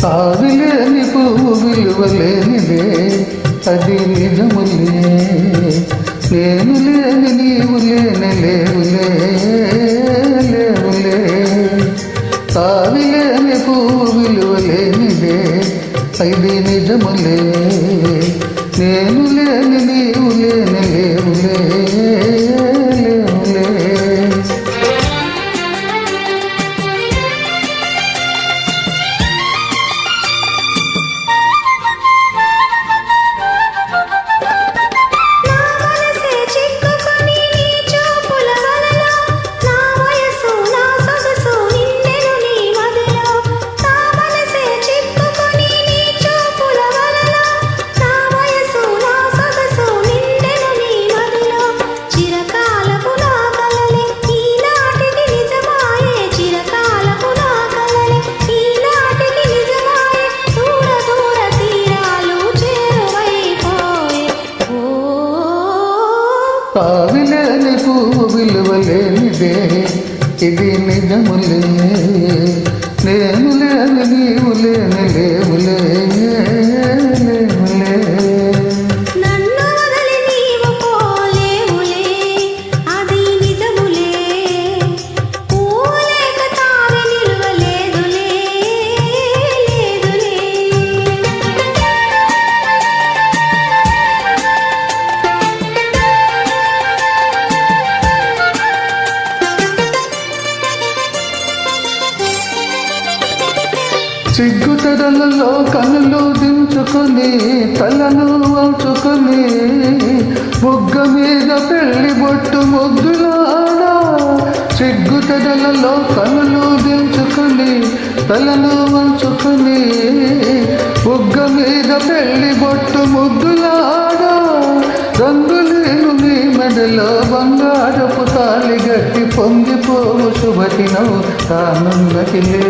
ఆవిలేని పువ్వు విలువలేనిదే అది నిజములే. నేను లేని నీవు లేని లేవులే లేవులే. ఆవిలేని పువ్వు విలువలేనిదే అది నిజములే. నేను లేని నీవు లేని లేవులే లేవులే. ఆవిలేని పువ్వు విలువలేనిదే ఇది నిజములే. నేను లేని నీవు లేని లేవులే లేవులే. సిగ్గుతెరలలో కనులు దించుకొని తలను వంచుకొని బుగ్గ మీద పెళ్లి బొట్టు ముద్దులాడా. సిగ్గుతెరలలో కనులు దించుకొని తలను వంచుకొని బుగ్గ మీద పెళ్లి బొట్టు ముద్దులాడా. రంగులేను నీ మెడలో బంగారపు తాళి గట్టి పొంగిపోవు శుభదినం తానున్నదిలే.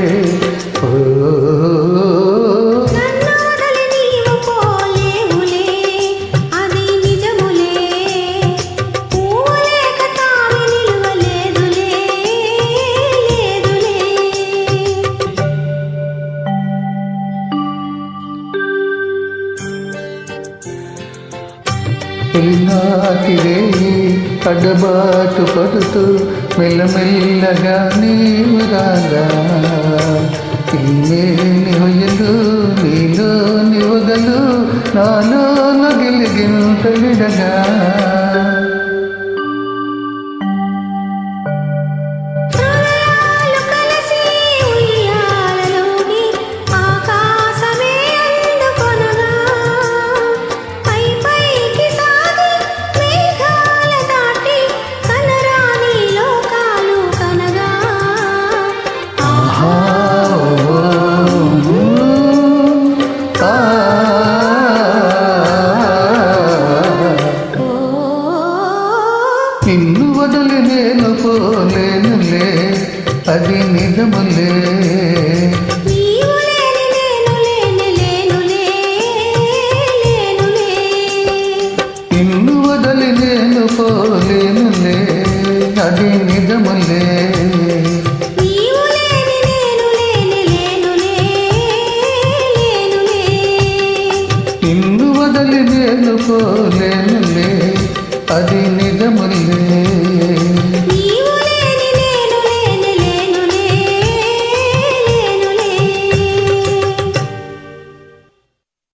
నాటిరే అడబాటు పడుతూ మెల్లమెల్లగా నీవు రాగా. ఇన్నేని హొయలు నీలో నివగలు నాలో నగిలిగింత విడగా. నిన్ను వదలి నేను పోలేనులే అది నిజములే. నిన్ను వదలి నేను పోలేనులే అది నిజములే. నిన్ను వదలి నేను పోలేనులే అది నిజములే.